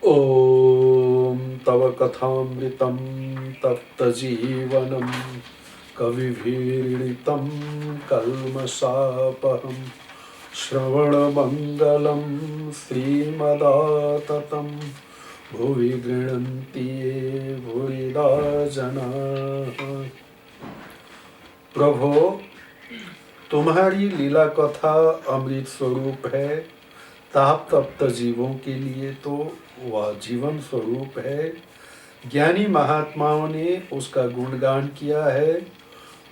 ॐ तव कथामृतं तप्तजीवनं कविभिरीडितं कल्मषापहं श्रवणमङ्गलं श्रीमदाततं भुवि गृह्णन्ति ये भूरिदा जनाः। प्रभो, तुम्हारी लीला कथा अमृत स्वरूप है। ताप तप्त जीवों के लिए तो वह जीवन स्वरूप है। ज्ञानी महात्माओं ने उसका गुणगान किया है।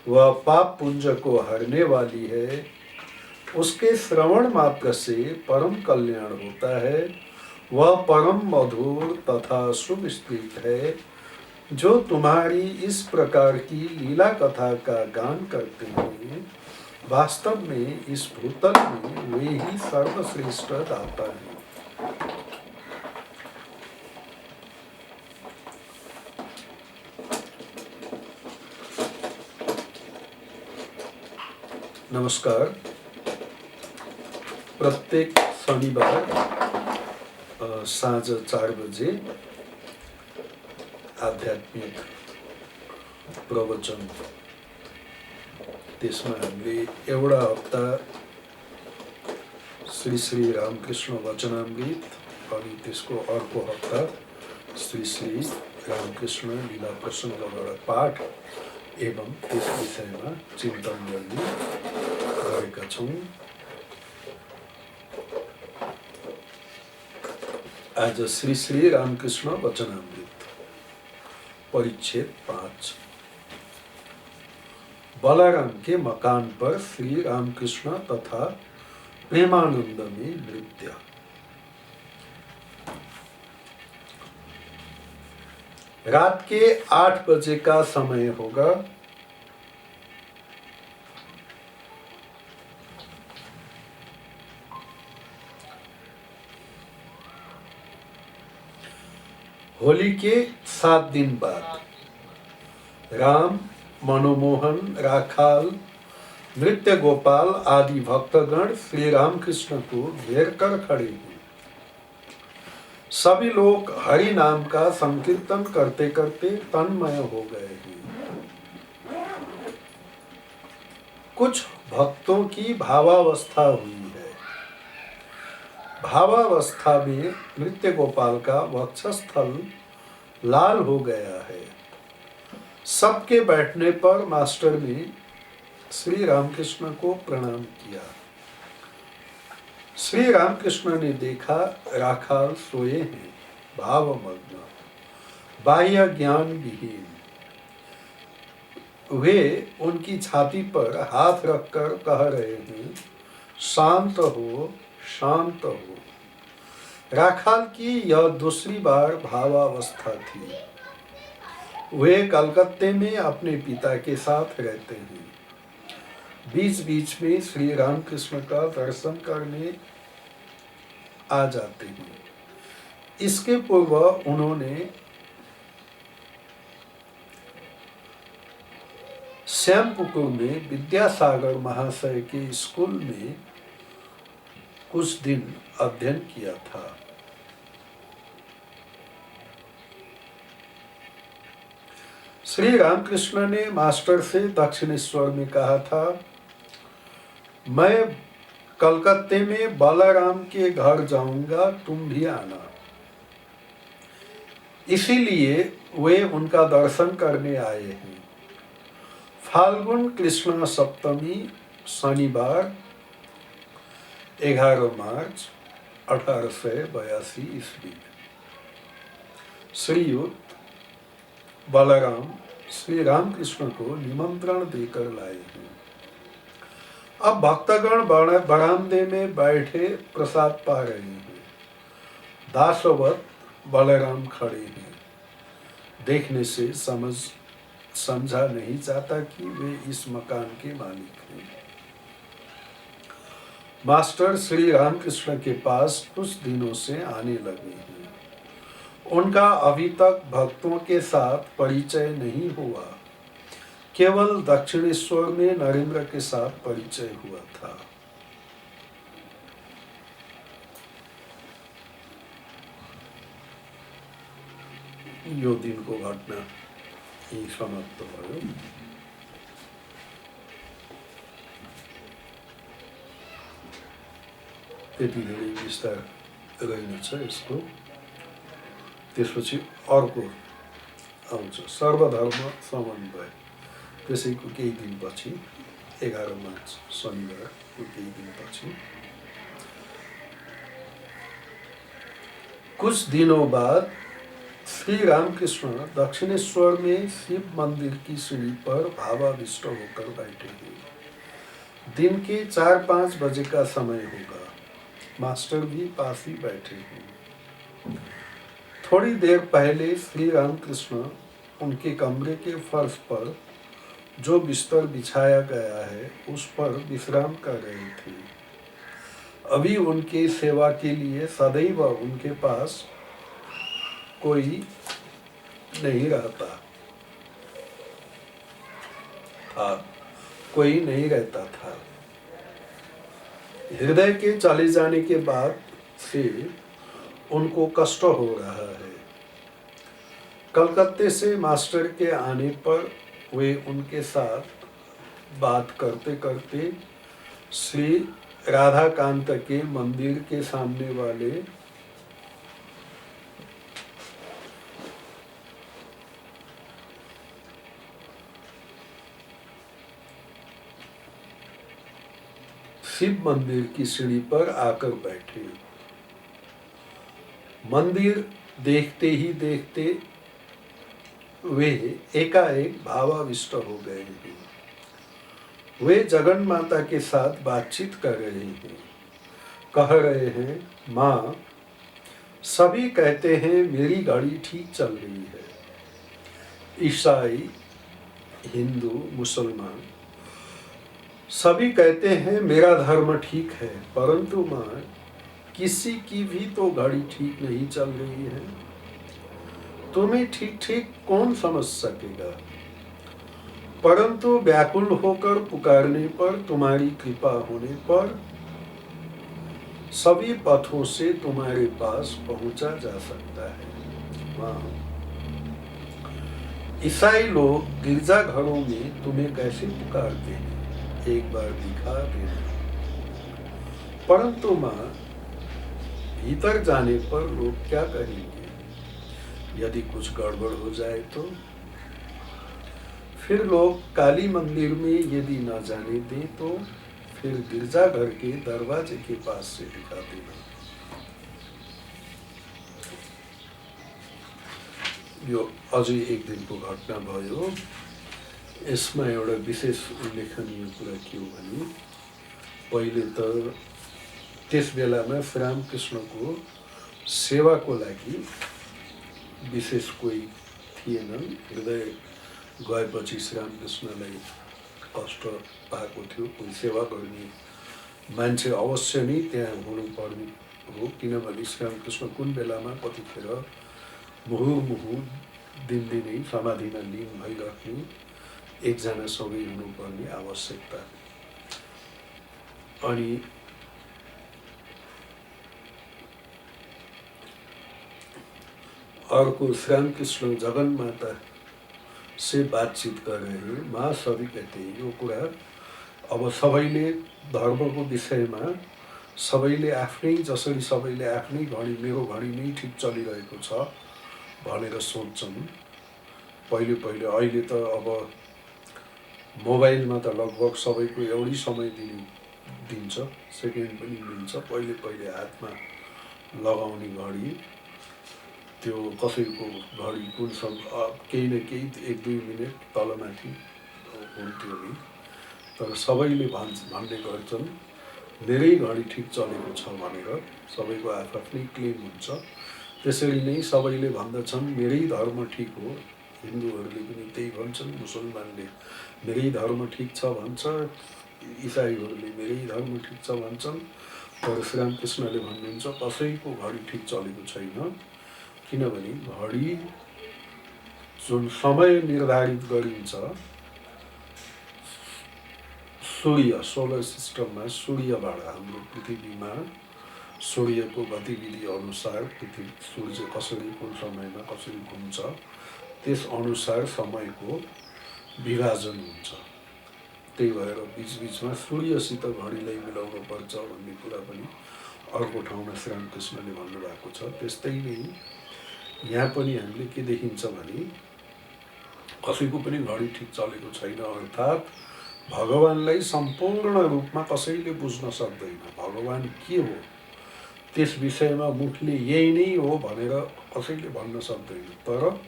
वह पाप पुंज को हरने वाली है। उसके श्रवण मात्र से परम कल्याण होता है। वह परम मधुर तथा सुविस्तृत है। जो तुम्हारी इस प्रकार की लीला कथा का गान करते हैं, वास्तव में इस भूतल में वे ही सर्वश्रेष्ठ दाता हैं। नमस्कार। प्रत्येक शनिबार साँझ 4 बजे आध्यात्मिक प्रवचन, त्यसमा हामीले एउटा हप्ता श्री श्री रामकृष्ण वचनामृत अनि त्यसको अर्को हप्ता श्री श्री रामकृष्ण लीला प्रसङ्गबाट पाठ एवं त्यस विषयमा चिन्तन गर्ने गरेका छौँ। आज श्री श्री रामकृष्ण वचनामृत परिच्छेद 5। बलराम के मकान पर श्री रामकृष्ण तथा प्रेमानंद में नृत्य। रात के 8 बजे का समय होगा। होली के 7 दिन बाद राम, मनोमोहन, राखाल, नृत्य गोपाल आदि भक्तगण श्री रामकृष्ण को घेर कर खड़े हैं। सभी लोग हरि नाम का संकीर्तन करते करते तन्मय हो गए हैं। कुछ भक्तों की भावावस्था हुई है। भावावस्था में नृत्य गोपाल का वक्षस्थल लाल हो गया है। सबके बैठने पर मास्टर ने श्री रामकृष्ण को प्रणाम किया। श्री रामकृष्ण ने देखा राखाल सोए हैं, भावमग्न, बाह्य ज्ञान विहीन। वे उनकी छाती पर हाथ रखकर कह रहे हैं, शांत हो, शांत हो। राखाल की यह दूसरी बार भावावस्था थी। वे कलकत्ते में अपने पिता के साथ रहते हैं। बीच बीच में श्री रामकृष्ण का दर्शन करने आ जाते हैं। इसके पूर्व उन्होंने श्यामपुकुर में विद्यासागर महाशय के स्कूल में कुछ दिन अध्ययन किया था। श्री रामकृष्ण ने मास्टर से दक्षिणेश्वर में कहा था, मैं कलकत्ते में बलराम के घर जाऊंगा, तुम भी आना। इसीलिए वे उनका दर्शन करने आए हैं। फाल्गुन कृष्ण सप्तमी शनिवार 11 मार्च 1882 ईस्वी। श्रीयुत बलराम श्री रामकृष्ण को निमंत्रण देकर लाए हैं। अब भक्तगण बरामदे में बैठे प्रसाद पा रहे हैं। दासवत बलराम खड़े हैं। देखने से समझा नहीं जाता कि वे इस मकान के मालिक हैं। मास्टर श्री रामकृष्ण के पास कुछ दिनों से आने लगे हैं। उनका अभी तक भक्तों के साथ परिचय नहीं हुआ। केवल दक्षिणेश्वर में नरेंद्र के साथ परिचय हुआ था। यो दिनको घटना यही समाप्त भयो। त्यति धेरै विस्तार रहेनछ यसको। त्यसपछि अर्को आउँछ सर्वधर्म समन्वय। त्यसैको केही दिनपछि 11 मार्च शनिबारको केही दिनपछि कुछ दिनों बाद श्री रामकृष्ण दक्षिणेश्वर में शिव मंदिर की सीढ़ी पर भावाविष्ट होकर बैठे हैं। दिन के 4-5 बजे का समय होगा। मास्टर भी पास ही बैठे हैं। थोड़ी देर पहले श्री रामकृष्ण उनके कमरे के फर्श पर जो बिस्तर बिछाया गया है उस पर विश्राम कर रहे थे। अभी उनके सेवा के लिए सदैव उनके पास कोई नहीं रहता था। हृदय के चले जाने के बाद से उनको कष्ट हो रहा है। कलकत्ते से मास्टर के आने पर वे उनके साथ बात करते करते श्री राधाकांत के मंदिर के सामने वाले शिव मंदिर की सीढ़ी पर आकर बैठे। मंदिर देखते ही देखते वे एकाएक भावाविष्ट हो गए हैं। वे जगन माता के साथ बातचीत कर रहे हैं। कह रहे हैं, माँ, सभी कहते हैं मेरी घड़ी ठीक चल रही है। ईसाई, हिंदू, मुसलमान सभी कहते हैं मेरा धर्म ठीक है, परंतु माँ, किसी की भी तो घड़ी ठीक नहीं चल रही है। तुम्हें ठीक ठीक कौन समझ सकेगा? परंतु व्याकुल होकर पुकारने पर, तुम्हारी कृपा होने पर सभी पथों से तुम्हारे पास पहुंचा जा सकता है। माँ, ईसाई लोग गिरजाघरों में तुम्हें कैसे पुकारते हैं, एक बार दिखा देना। परंतु माँ, भीतर जाने पर लोग क्या कहेंगे? यदि कुछ गड़बड़ हो जाए तो? फिर लोग काली मंदिर में यदि न जाने दें तो फिर गिरजाघर के दरवाजे के पास से दिखा देना। यो अझै एक दिनको घटना भयो। यसमा एउटा विशेष उल्लेखनीय कुरा के हो भने, पहिले त त्यस बेलामा श्रीरामकृष्णको सेवाको लागि विशेष कोही थिएनन्। हृदय गएपछि श्रीरामकृष्णलाई कष्ट पाएको थियो। कोही सेवा गर्ने मान्छे अवश्य नै त्यहाँ हुनुपर्ने हो, किनभने श्रीरामकृष्ण कुन बेलामा कतिखेर मुहुर्मुहु दिनदिनै समाधिमा लीन भइराख्ने एकजना सँगै हुनुपर्ने आवश्यकता। अनि अर्को श्रीरामकृष्ण जगन माता से बातचीत कर रहे हैं। माँ, सभी कहते हैं यो कुरा अब सबैले धर्मको विषयमा सबैले आफ्नै, जसरी सबैले आफ्नै घडी, मेरो घडी नै ठिक चलिरहेको छ भनेर सोच्छन्। पहिले पहिले, अहिले त अब मोबाइलमा त लगभग सबैको एउटै समय दिन्छ, सेकेन्ड पनि लिन्छ। पहिले पहिले हातमा लगाउने घडी, त्यो कसैको घडी कुन केही न केही 1-2 मिनट तलमाथि हुन्थ्यो नि, तर सबैले भन्ने गर्छन् मेरै घडी ठिक चलेको छ भनेर। सबैको आफ्नै क्लेम हुन्छ। त्यसरी नै सबैले भन्दछन् मेरै धर्म ठिक हो। हिन्दूहरूले पनि त्यही भन्छन्, मुसलमानले मेरै धर्म ठिक छ भन्छ, इसाईहरूले मेरै धर्म ठिक छ भन्छन्। तर श्रीरामकृष्णले भन्नुहुन्छ कसैको घडी ठिक चलेको छैन, किनभने घडी जुन समय निर्धारित गरिन्छ सूर्य, सोलर सिस्टममा सूर्यबाट, हाम्रो पृथ्वीमा सूर्यको गतिविधि अनुसार पृथ्वी सूर्य कसरी कुन समयमा कसरी घुम्छ त्यस अनुसार समयको विभाजन हुन्छ। त्यही भएर बिचबिचमा सूर्यसित घडीलाई मिलाउनु पर्छ भन्ने कुरा पनि अर्को ठाउँमा श्रीरामकृष्णले भन्नुभएको छ। त्यस्तै नै यहाँ पनि हामीले के देखिन्छ भने कसैको पनि घडी ठिक चलेको छैन, अर्थात् भगवानलाई सम्पूर्ण रूपमा कसैले बुझ्न सक्दैन। भगवान के हो त्यस विषयमा मुखले यही नै हो भनेर कसैले भन्न सक्दैन, तर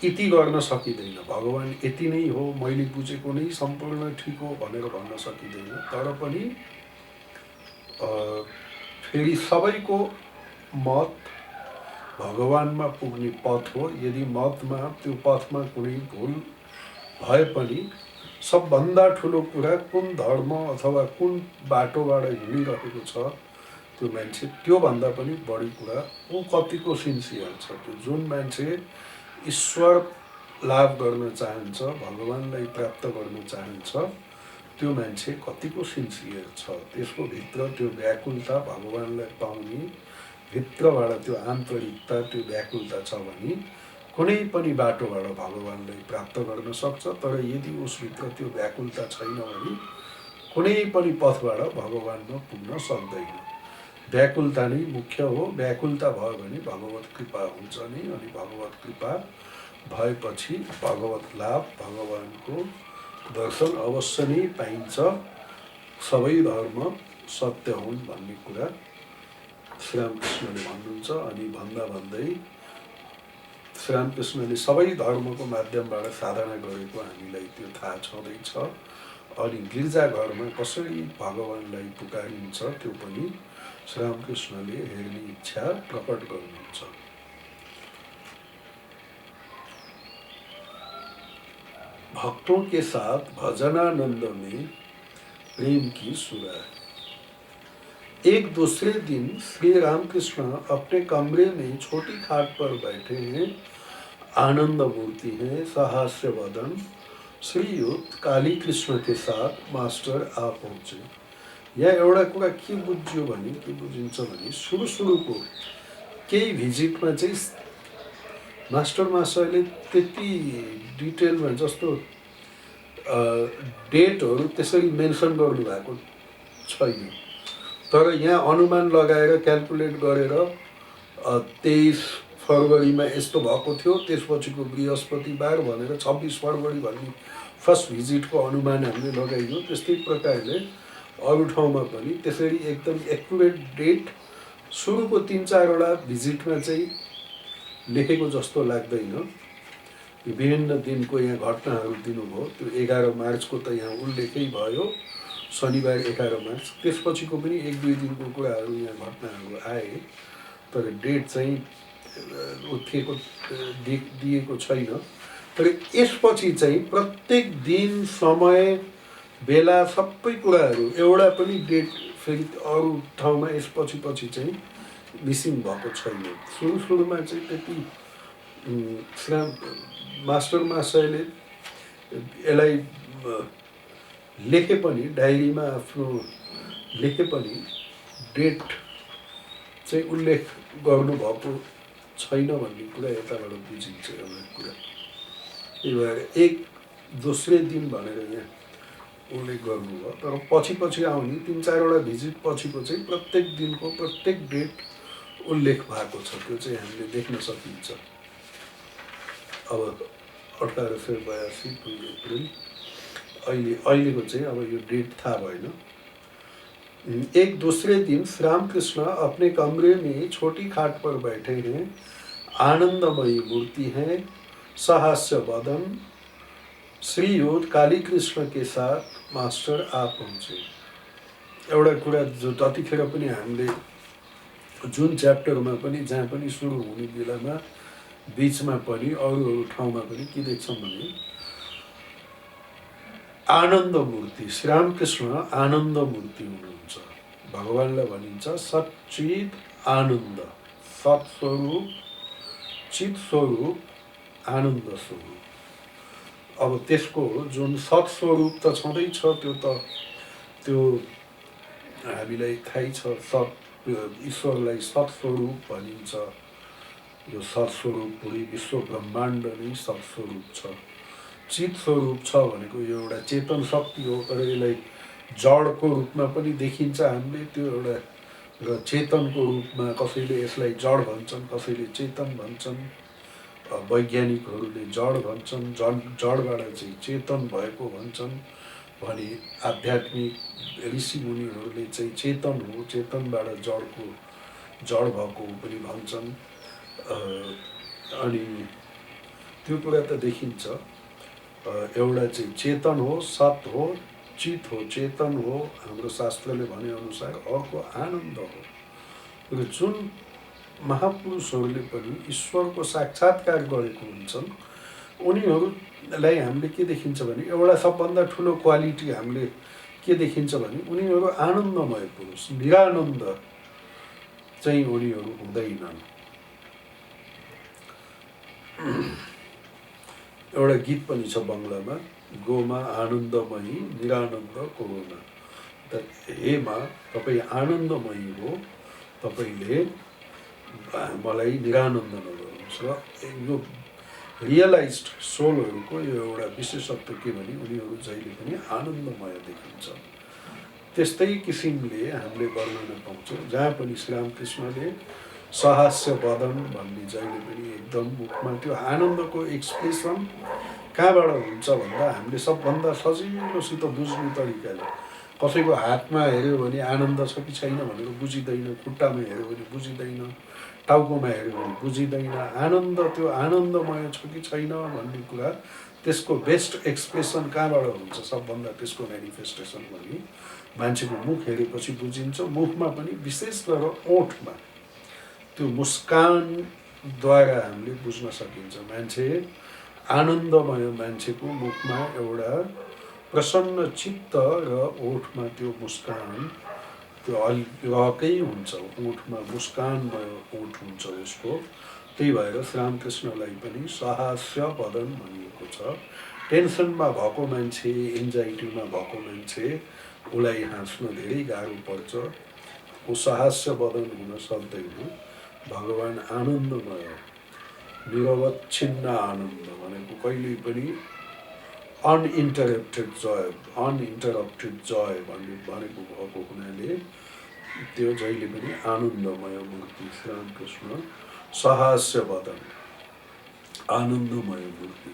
यति गर्न सकिँदैन। भगवान यति नै हो, मैले बुझेको नै सम्पूर्ण ठिक हो भनेर भन्न सकिँदैन। तर पनि फेरि सबैको मत भगवानमा पुग्ने पथ हो। यदि मतमा त्यो पथमा कुनै भुल भए पनि सबभन्दा ठुलो कुरा कुन धर्म अथवा कुन बाटोबाट हिँडिरहेको छ त्यो मान्छे, त्योभन्दा पनि बढी कुरा ऊ कतिको सिन्सियर छ। त्यो जुन मान्छे ईश्वर लाभ गर्न चाहन्छ, भगवानलाई प्राप्त गर्न चाहन्छ, त्यो मान्छे कतिको सिन्सियर छ। त्यसको भित्र त्यो व्याकुलता भगवानलाई पाउने भित्रबाट त्यो आन्तरिकता त्यो व्याकुलता छ भने कुनै पनि बाटोबाट भगवानलाई प्राप्त गर्न सक्छ। तर यदि उसभित्र त्यो व्याकुलता छैन भने कुनै पनि पथबाट भगवानमा पुग्न सक्दैन। व्याकुलता नै मुख्य हो। व्याकुलता भयो भने भगवत कृपा हुन्छ नै, अनि भगवत कृपा भएपछि भगवत लाभ भगवानको दर्शन अवश्य नै पाइन्छ। सबै धर्म सत्य हुन् भन्ने कुरा श्रीरामकृष्णले भन्नुहुन्छ। अनि भन्दा भन्दै श्रीरामकृष्णले सबै धर्मको माध्यमबाट साधना गरेको हामीलाई त्यो थाहा छँदैछ। अनि गिर्जाघरमा कसरी भगवानलाई पुकारिन्छ त्यो पनि श्रीरामकृष्णले हेर्ने इच्छा प्रकट गर्नुहुन्छ। भक्तों के साथ भजनानंद में प्रेम की सुराह। एक दूसरे दिन श्री रामकृष्ण अपने कमरे में छोटी खाट पर बैठे हैं। आनंद मूर्ति हैं, सहास्य वदन श्रीयुत काली कृष्ण के साथ मास्टर आ पहुँचे। यहाँ एउटा कुरा के बुझ्यो भने के बुझिन्छ भने सुरुको केही भिजिटमा चाहिँ मास्टर मास्टरले त्यति डिटेलमा जस्तो डेटहरू त्यसरी मेन्सन गर्नुभएको छैन। तर यहाँ अनुमान लगाएर क्याल्कुलेट गरेर 23 फरवरीमा यस्तो भएको थियो, त्यसपछिको बृहस्पतिबार भनेर 26 फरवरी भन्ने फर्स्ट भिजिटको अनुमान हामीले लगाइयो। त्यस्तै प्रकारले अरू ठाउँमा पनि त्यसरी एकदम एक्युरेट डेट सुरुको 3-4 वटा भिजिटमा चाहिँ लेखेको जस्तो लाग्दैन। विभिन्न दिनको यहाँ घटनाहरू दिनुभयो। त्यो 11 मार्चको त यहाँ उल्लेखै भयो, शनिबार 11 मार्च। त्यसपछिको पनि 1-2 दिनको कुराहरू यहाँ घटनाहरू आए, तर डेट चाहिँ उठेको दिएको छैन। तर यसपछि चाहिँ प्रत्येक दिन समय बेला सबै कुराहरू एउटा पनि डेट फेरि अरू ठाउँमा यसपछि चाहिँ मिसिङ भएको छैन। सुरुमा चाहिँ त्यति मास्टर मास्टरले यसलाई लेखे पनि डायरीमा आफ्नो लेखे पनि डेट चाहिँ उल्लेख गर्नुभएको छैन भन्ने कुरा यताबाट बुझिन्छ एउटा कुरा। त्यही भएर एक दोस्रो दिन भनेर यहाँ उल्लेख गर्नुभयो। तर पछि आउने 3-4 वटा भिजिट पछिको चाहिँ प्रत्येक दिनको प्रत्येक डेट उल्लेख भएको छ। त्यो चाहिँ हामीले देख्न सकिन्छ। अब 1882 अप्रिल अहिलेको चाहिँ अब यो डेट थाहा भएन। एक दूसरे दिन श्री रामकृष्ण अपने कमरे में छोटी खाट पर बैठे हैं। आनंदमयी मूर्ति है, सहास्य वदन श्रीयुत काली कृष्ण के साथ मास्टर आ पहुँचे। एउटा कुरा जो जतिखेर पनि हामीले जुन च्याप्टरमा पनि जहाँ पनि सुरु हुने बेलामा बीचमा पनि अरू ठाउँमा पनि के देख्छौँ भने आनन्द मूर्ति, श्री रामकृष्ण आनन्द मूर्ति हुनुहुन्छ। भगवानलाई भनिन्छ सच्चित आनन्द, सत्स्वरूप चित स्वरूप आनन्द स्वरूप। अब त्यसको जुन सत्स्वरूप त छँदैछ त्यो हामीलाई थाहै छ सत् ईश्वरलाई सत्स्वरूप भनिन्छ। यो सत्स्वरूप पुरै विश्व ब्रह्माण्ड नै सत्स्वरूप छ। चित स्वरूप छ भनेको यो एउटा चेतन शक्ति हो, तर यसलाई जडको रूपमा पनि देखिन्छ हामीले, त्यो एउटा र चेतनको रूपमा कसैले यसलाई जड भन्छन्, कसैले चेतन भन्छन्, वैज्ञानिकहरूले जड भन्छन्, जडबाट चाहिँ चेतन भएको भन्छन् भने आध्यात्मिक ऋषिमुनिहरूले चाहिँ चेतन हो, चेतनबाट जड भएको पनि भन्छन्। अनि त्यो कुरा त देखिन्छ। एउटा चाहिँ चेतन हो, सत हो, चित हो, चेतन हो हाम्रो शास्त्रले भनेअनुसार। अर्को आनन्द हो। र जुन महापुरुषहरूले पनि ईश्वरको साक्षात्कार गरेको हुन्छन् उनीहरूलाई हामीले के देखिन्छ भने एउटा सबभन्दा ठुलो क्वालिटी हामीले के देखिन्छ भने उनीहरू आनन्दमय पुरुष, निरानन्द चाहिँ उनीहरू हुँदैनन्। एउटा गीत पनि छ बङ्गलामा, गोमा आनन्दमयी निरानन्द कोरोना। त हे माँ, तपाईँ आनन्दमयी हो, तपाईँले मलाई निरानन्द नगर्नुहोस्। र यो रियलाइज्ड सोलहरूको यो एउटा विशेषत्व के भने उनीहरू जहिले पनि आनन्दमय देखिन्छ। त्यस्तै किसिमले हामीले वर्णन पाउँछौँ जहाँ पनि श्रीरामकृष्णले सहास्य वदन भन्ने जहिले पनि एकदम मुखमा त्यो आनन्दको एक्सप्रेसन कहाँबाट हुन्छ भन्दा हामीले सबभन्दा सजिलोसित बुझ्ने तरिकाले कसैको हातमा हेऱ्यो भने आनन्द छ कि छैन भनेर बुझिँदैन, खुट्टामा हेऱ्यो भने बुझिँदैन, टाउकोमा हेऱ्यो भने बुझिँदैन। आनन्द त्यो आनन्दमय छ कि छैन भन्ने कुरा त्यसको बेस्ट एक्सप्रेसन कहाँबाट हुन्छ, सबभन्दा त्यसको मेनिफेस्टेसन भने मान्छेको मुख हेरेपछि बुझिन्छ। मुखमा पनि विशेष गरेर ओठमा त्यो मुस्कानद्वारा हामीले बुझ्न सकिन्छ। मान्छे आनन्दमय मान्छेको मुखमा एउटा प्रसन्न चित्त र ओठमा त्यो मुस्कान त्यो रहकै हुन्छ, ओठमा मुस्कानमय ओठ हुन्छ उसको। त्यही भएर श्रीरामकृष्णलाई पनि सहास्य वदन भनिएको छ। टेन्सनमा भएको मान्छे, एन्जाइटीमा भएको मान्छे उसलाई हाँस्न धेरै गाह्रो पर्छ, ऊ सहास्य वदन हुन सक्दैन। भगवान् आनन्दमय, निरवच्छिन्न आनन्द भनेको कहिल्यै पनि अनइन्टरप्टेड जय भनेको भएको हुनाले त्यो जहिले पनि आनन्दमय मूर्ति श्रीरामकृष्ण, सहास्य वदन, आनन्दमय मूर्ति।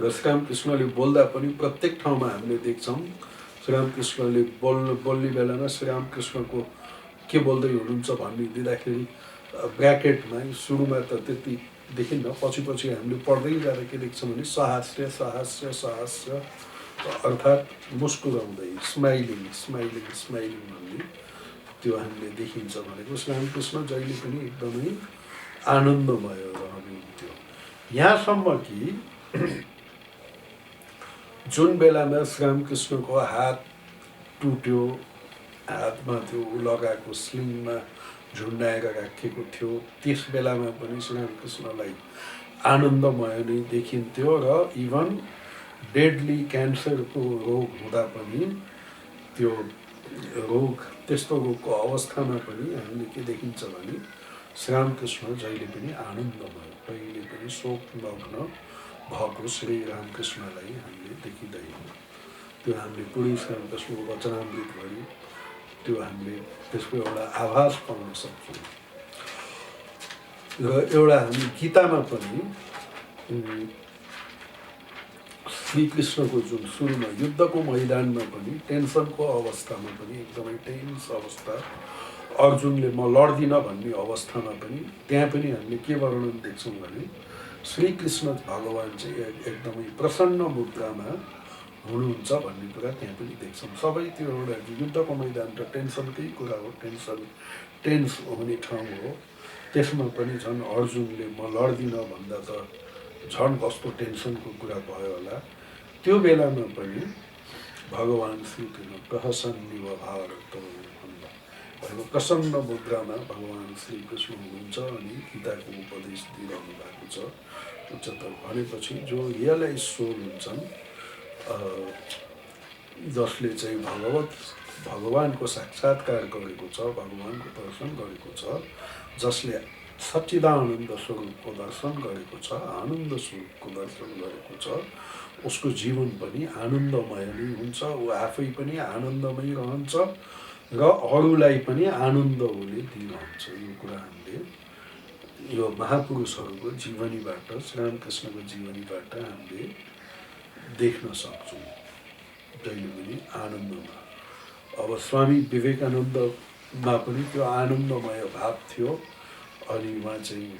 र श्रीरामकृष्णले बोल्दा पनि प्रत्येक ठाउँमा हामीले देख्छौँ श्रीरामकृष्णले बोल्ने बेलामा श्रीरामकृष्णको के बोल्दै हुनुहुन्छ भन्ने दिँदाखेरि ब्र्याकेटमा सुरुमा त त्यति देखिन्न, पछि हामीले पढ्दै जाँदा के देख्छौँ भने सहास्य सहास्य सहास्य अर्थात् मुस्कुराउँदै, स्माइलिङ स्माइलिङ स्माइलिङ भन्ने त्यो हामीले देखिन्छ। भनेको श्रीरामकृष्ण जहिले पनि एकदमै आनन्दमय रहनुहुन्थ्यो। यहाँसम्म कि जुन बेलामा श्रीरामकृष्णको हात टुट्यो, हातमा त्यो लगाएको स्लिङमा झुन्डाएर राखेको थियो, त्यस बेलामा पनि श्रीरामकृष्णलाई आनन्दमय नै देखिन्थ्यो। र इभन डेडली क्यान्सरको रोग हुँदा पनि त्यो रोग, त्यस्तो रोगको अवस्थामा पनि हामीले के देखिन्छ भने श्रीरामकृष्ण जहिले पनि आनन्दमय, कहिले पनि शोकमग्न भएको श्री रामकृष्णलाई हामीले देखिँदैन। त्यो हामीले पुरै श्रीरामकृष्णको वचनामृतभरि त्यो हामीले त्यसको एउटा आभास पाउन सक्छौँ। र एउटा हामी गीतामा पनि श्रीकृष्णको जुन सुरुमा युद्धको मैदानमा पनि टेन्सनको अवस्थामा पनि एकदमै टेन्स अवस्था, अर्जुनले म लड्दिनँ भन्ने अवस्थामा पनि त्यहाँ पनि हामीले के वर्णन देख्छौँ भने श्रीकृष्ण भगवान् चाहिँ एकदमै प्रसन्न मुद्रामा हुनुहुन्छ भन्ने कुरा त्यहाँ पनि देख्छौँ। सबै त्यो एउटा युद्धको मैदान त टेन्सनकै कुरा हो, टेन्स हुने ठाउँ हो। त्यसमा पनि झन् अर्जुनले म लड्दिनँ भन्दा त झन् कस्तो टेन्सनको कुरा भयो होला। त्यो बेलामा पनि भगवान् श्रीकृष्ण प्रहसन्निव भारत भन्दा भएको प्रसन्न मुद्रामा भगवान् श्रीकृष्ण हुनुहुन्छ अनि गीताको उपदेश दिइरहनु भएको छ। उच्चतर भनेपछि जो रियलाइज सोल हुन्छन्, जसले चाहिँ भगवत भगवानको साक्षात्कार गरेको छ, भगवानको दर्शन गरेको छ, जसले सच्चिदानन्द स्वरूपको दर्शन गरेको छ, आनन्द स्वरूपको दर्शन गरेको छ, उसको जीवन पनि आनन्दमय नै हुन्छ। ऊ आफै पनि आनन्दमय रहन्छ र अरूलाई पनि आनन्द उसले दिइरहन्छ। यो कुरा हामीले यो महापुरुषहरूको जीवनीबाट, श्रीरामकृष्णको जीवनीबाट हामीले देख्न सक्छौँ जहिले पनि आनन्दमा। अब स्वामी विवेकानन्दमा पनि त्यो आनन्दमय भाव थियो अनि उहाँ चाहिँ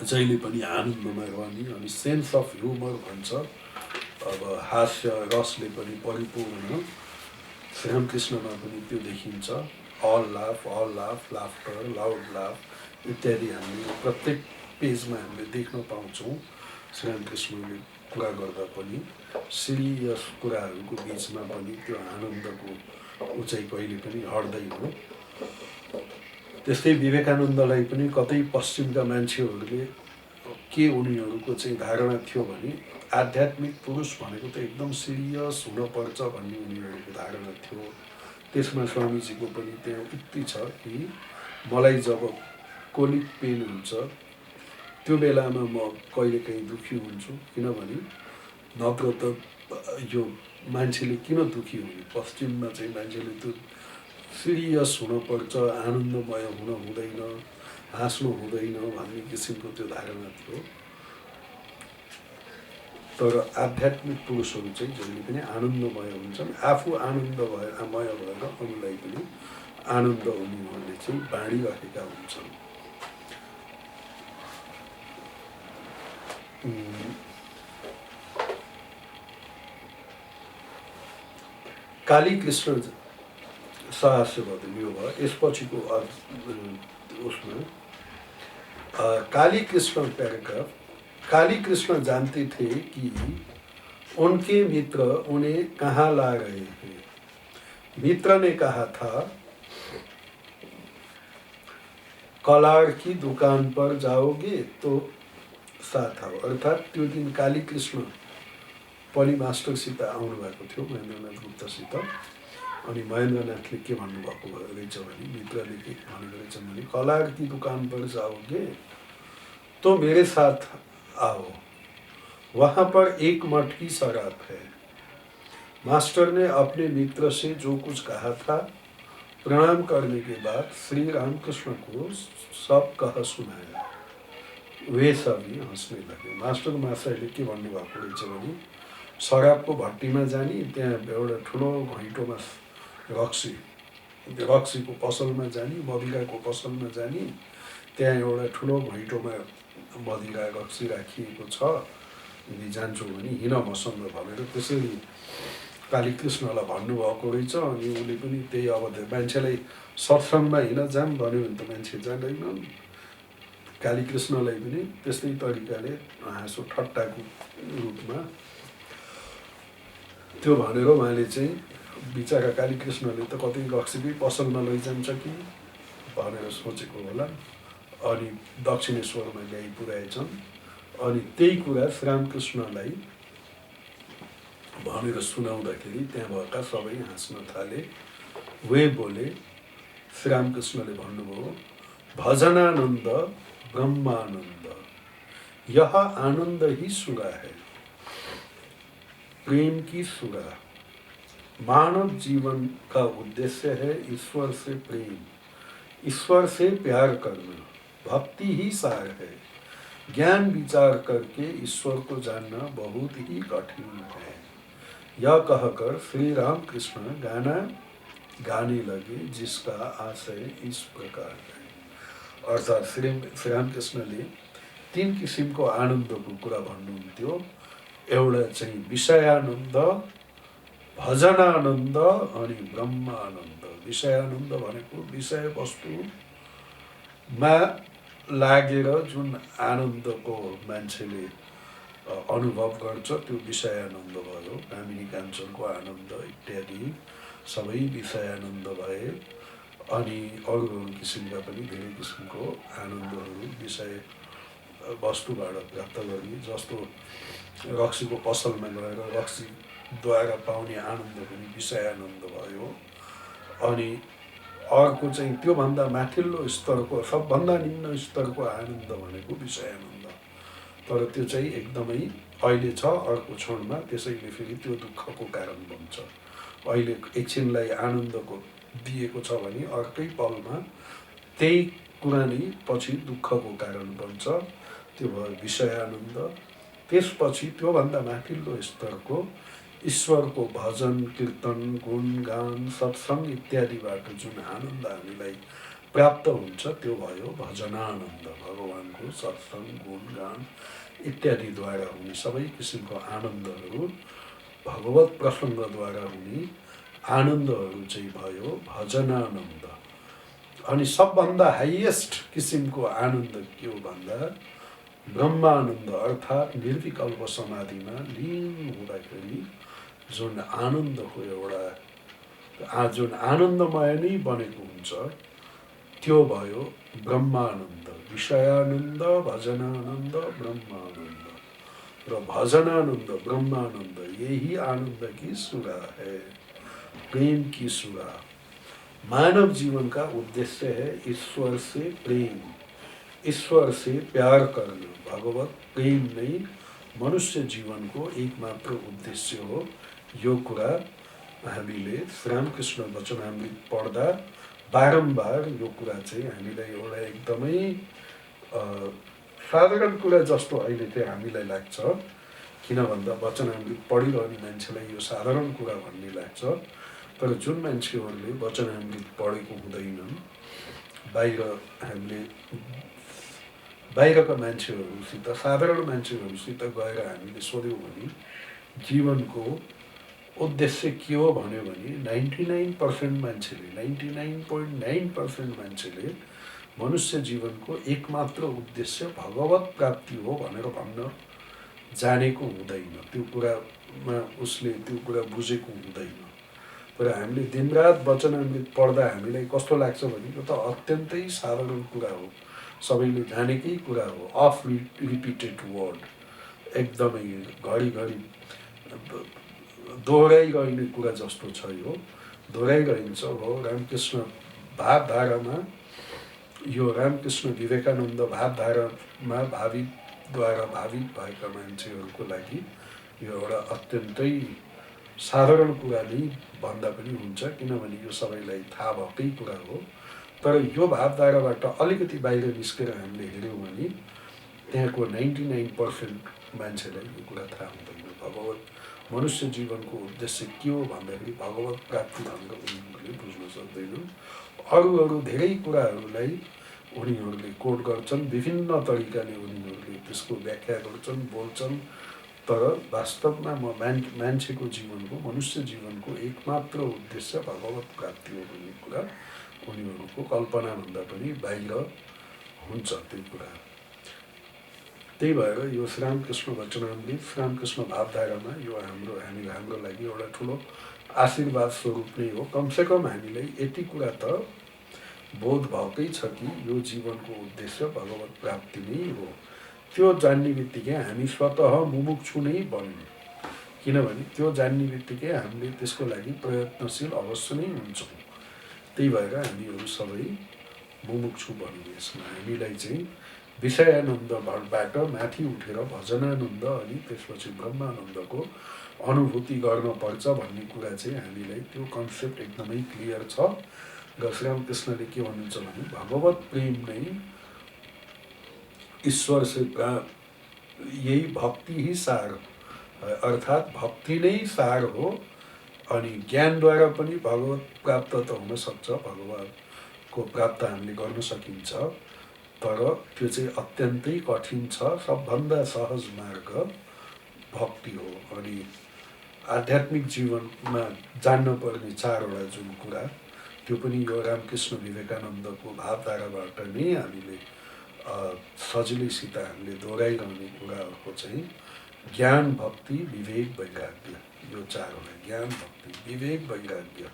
जहिले पनि आनन्दमय रहने अनि सेन्स अफ ह्युमर भन्छ। अब हास्य रसले पनि परिपूर्ण श्रीरामकृष्णमा पनि त्यो देखिन्छ। All laugh, laughter, loud laugh इत्यादि हामीले प्रत्येक पेजमा हामीले देख्न पाउँछौँ। श्रीरामकृष्णले कुरा गर्दा पनि सिरियस कुराहरूको बिचमा पनि त्यो आनन्दको उचाइ कहिले पनि हट्दैन। त्यस्तै विवेकानन्दलाई पनि कतै पश्चिमका मान्छेहरूले के उनीहरूको चाहिँ धारणा थियो भने आध्यात्मिक पुरुष भनेको त एकदम सिरियस हुनपर्छ भन्ने उनीहरूको धारणा थियो। त्यसमा स्वामीजीको पनि त्यहाँ उक्ति छ कि मलाई जब कोलिक पेन हुन्छ त्यो बेलामा म कहिलेकाहीँ दुःखी हुन्छु, किनभने नत्र त यो मान्छेले किन दुःखी हुने, पश्चिममा चाहिँ मान्छेले त्यो सिरियस हुनपर्छ, आनन्दमय हुँदैन, हाँस्नु हुँदैन भन्ने किसिमको त्यो धारणा थियो। तर आध्यात्मिक पुरुषहरू चाहिँ जहिले पनि आनन्दमय हुन्छन्, आफू आनन्दमय भएर अरूलाई पनि आनन्द हुने उहाँले चाहिँ बाँडिरहेका हुन्छन्। कालीकृष्ण सहस्रवदन यो भयो। यसपछिको उसमा कालीकृष्ण पैराग्राफ। कालीकृष्ण जानते थे कि उनके मित्र उन्हें कहाँ ला रहे हैं। मित्र ने कहा था कलार की दुकान पर जाओगे तो साथ आओ। अर्थात् त्यो दिन कालीकृष्ण पनि मास्टरसित आउनुभएको थियो, महेन्द्रनाथ गुप्तसित। अनि महेन्द्रनाथले के भन्नुभएको रहेछ भने, मित्रले के भनेको रहेछ भने, कलार की दुकान पर जाओगे तो मेरे साथ आओ, वहाँ पर एक मटकी शराब है। मास्टर ने अपने मित्र से जो कुछ कहा था, प्रणाम करने के बाद श्री रामकृष्ण को सब कह सुनाया। वे सभी हँस्ने लगे। मास्टर महाशयले के भन्नुभएको रहेछ भने, शराबको भट्टीमा जाने, त्यहाँ एउटा ठुलो घैँटोमा रक्सीको पसलमा जाने, मदिराको पसलमा जाने, त्यहाँ एउटा ठुलो घैँटोमा मदिरा रक्सी राखिएको छ, यदि जान्छौ भने हिँड मसँग भनेर त्यसरी कालीकृष्णलाई भन्नुभएको रहेछ। अनि उसले पनि त्यही अब मान्छेलाई सत्सङ्गमा हिँड जाम भन्यो भने त मान्छे जाँदैनन्। कालीकृष्णलाई पनि त्यस्तै तरिकाले हाँसो ठट्टाको रूपमा त्यो भनेर उहाँले चाहिँ बिचरा कालीकृष्णले त कतै रक्सीकै पसलमा लैजान्छ कि भनेर सोचेको होला। अनि दक्षिणेश्वरमा ल्याइ पुर्याएछन्। अनि त्यही कुरा श्रीरामकृष्णलाई भनेर सुनाउँदाखेरि त्यहाँ भएका सबै हाँस्न थाले। वे बोले, श्रीरामकृष्णले भन्नुभयो, भजनानन्द ब्रह्मानन्द, यह आनंद ही सुरा है, प्रेम की सुरा। मानव जीवन का उद्देश्य है ईश्वर से प्रेम, ईश्वर से प्यार करना, भक्ति ही सार है। ज्ञान विचार करके ईश्वर को जानना बहुत ही कठिन है। यह कहकर श्री रामकृष्ण गाना गाने लगे, जिसका आशय इस प्रकार है। अर्थात् श्री रामकृष्णले तीन किसिमको आनन्दको कुरा भन्नुहुन्थ्यो। एउटा चाहिँ विषयानन्द, भजनानन्द अनि ब्रह्मानन्द। विषयानन्द भनेको विषय वस्तुमा लागेर जुन आनन्दको मान्छेले अनुभव गर्छ त्यो विषयानन्द भयो। कामिनी काञ्चनको आनन्द इत्यादि सबै विषयानन्द भए। अनि अरू किसिमका पनि धेरै किसिमको आनन्दहरू विषय वस्तुबाट प्राप्त गर्ने, जस्तो रक्सीको पसलमा गएर रक्सी द्वारा पाउने आनन्द पनि विषयानन्द भयो। अनि अर्को चाहिँ त्योभन्दा माथिल्लो स्तरको सबभन्दा निम्न स्तरको आनन्द भनेको विषयानन्द। तर त्यो चाहिँ एकदमै अहिले छ, अर्को क्षणमा त्यसैले फेरि त्यो दुःखको कारण बन्छ। अहिले एकछिनलाई आनन्दको दिएको छ भने अर्कै पलमा त्यही कुरा नै पछि दुःखको कारण बन्छ। त्यो भयो विषयानन्द। त्यसपछि त्योभन्दा माथिल्लो स्तरको ईश्वरको भजन कीर्तन गुणगान सत्सङ्ग इत्यादिबाट जुन आनन्द हामीलाई प्राप्त हुन्छ त्यो भयो भजनानन्द। भगवानको सत्सङ्ग गुणगान इत्यादिद्वारा हुने सबै किसिमको आनन्दहरू, भगवत प्रसङ्गद्वारा हुने आनन्दहरू चाहिँ भयो भजनानन्द। अनि सबभन्दा हाइएस्ट किसिमको आनन्द के हो भन्दा ब्रह्मानन्द, अर्थात् निर्विकल्प समाधिमा लीन हुँदाखेरि जुन आनन्द हो, एउटा जुन आनन्दमय नै बनेको हुन्छ त्यो भयो ब्रह्मानन्द। विषयानन्द, भजनानन्द, ब्रह्मानन्द। र भजनानन्द ब्रह्मानन्द यही आनंद की सुरा है, प्रेम की सुरा। मानव जीवन का उद्देश्य है ईश्वर से प्रेम, ईश्वर से प्यार करना। भगवत प्रेम नहीं मनुष्य जीवन को एकमात्र उद्देश्य हो। यो कुरा हामीले श्रीरामकृष्ण वचनामृत पढ्दा बारम्बार यो कुरा चाहिँ हामीलाई एउटा एकदमै साधारण कुरा जस्तो अहिले चाहिँ हामीलाई लाग्छ। किन भन्दा वचनामृत पढिरहने मान्छेलाई यो साधारण कुरा भन्ने लाग्छ। तर जुन मान्छेहरूले वचनामृत पढेको हुँदैनन्, बाहिर हामीले बाहिरका मान्छेहरूसित, साधारण मान्छेहरूसित गएर हामीले सोध्यौँ भने जीवनको उद्देश्य के हो भन्यो भने 99% मान्छेले, 99.9% मान्छेले मनुष्य जीवनको एकमात्र उद्देश्य भगवत प्राप्ति हो भनेर भन्न जानेको हुँदैन। त्यो कुरामा उसले त्यो कुरा बुझेको हुँदैन। तर हामीले दिनरात वचनामृत पढ्दा हामीलाई कस्तो लाग्छ भने यो त अत्यन्तै साधारण कुरा हो, सबैले जानेकै कुरा हो, अफ रिपिटेड वर्ड, एकदमै घरिघरि दोहोऱ्याइरहने कुरा जस्तो छ। यो दोहोऱ्याइरहन्छ हो। रामकृष्ण भावधारामा, यो रामकृष्ण विवेकानन्द भावधारामा भावितद्वारा भावित भएका मान्छेहरूको लागि यो एउटा अत्यन्तै साधारण कुरा नै भन्दा पनि हुन्छ, किनभने यो सबैलाई थाहा भएकै कुरा हो। तर यो भावधाराबाट अलिकति बाहिर निस्केर हामीले हेऱ्यौँ भने त्यहाँको 99% मान्छेलाई यो कुरा थाहा हुँदैन। भगवत मनुष्य जीवनको उद्देश्य के हो भन्दाखेरि भगवत प्राप्ति भनेर उनीहरूले बुझ्न सक्दैनन्। अरू धेरै कुराहरूलाई उनीहरूले कोट गर्छन्, विभिन्न तरिकाले उनीहरूले त्यसको व्याख्या गर्छन्, बोल्छन्। तर वास्तवमा मान्छेको जीवनको, मनुष्य जीवनको एकमात्र उद्देश्य भगवत प्राप्ति हो भन्ने कुरा उनीहरूको कल्पनाभन्दा पनि बाहिर हुन्छ त्यो कुरा। त्यही भएर यो श्रीरामकृष्ण वचनामृत, श्रीरामकृष्ण भावधारामा यो हाम्रो लागि एउटा ठुलो आशीर्वाद स्वरूप नै हो। कमसेकम हामीलाई यति कुरा त बोध भएकै छ कि यो जीवनको उद्देश्य भगवत प्राप्ति नै हो। त्यो जान्ने बित्तिकै हामी स्वतः मुमुक्षु नै बन्यौँ। किनभने त्यो जान्ने बित्तिकै हामीले त्यसको लागि प्रयत्नशील अवश्य नै हुन्छौँ। त्यही भएर हामीहरू सबै मुमुक्षु बन्यौँ। यसमा हामीलाई चाहिँ विषयानन्दबाट माथि उठेर भजनानन्द अनि त्यसपछि ब्रह्मानन्दको अनुभूति गर्नुपर्छ भन्ने कुरा चाहिँ हामीलाई त्यो कन्सेप्ट एकदमै क्लियर छ। र श्रीरामकृष्णले के भन्नुहुन्छ भने भगवत प्रेम नै ईश्वर से यही भक्ति ही सार, अर्थात् भक्ति नै सार हो। अनि ज्ञानद्वारा पनि भगवत प्राप्त त हुन सक्छ, भगवानको प्राप्त हामीले गर्न सकिन्छ। तर त्यो चाहिँ अत्यन्तै कठिन छ। सबभन्दा सहज मार्ग भक्ति हो। अनि आध्यात्मिक जीवनमा जान्न पर्ने 4वटा जुन कुरा, त्यो पनि यो रामकृष्ण विवेकानन्दको भावधाराबाट नै हामीले सजिलैसित हामीले दोहोऱ्याइरहने कुराहरूको चाहिँ ज्ञान, भक्ति, विवेक, वैराग्य, यो 4वटा। ज्ञान, भक्ति, विवेक, वैराग्य,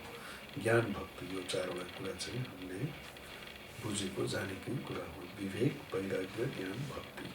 ज्ञान, भक्ति, यो 4वटा कुरा चाहिँ हामीले बुझेको जानेकै कुरा हो। विवेक, वैराग्य, ज्ञान, भक्ति।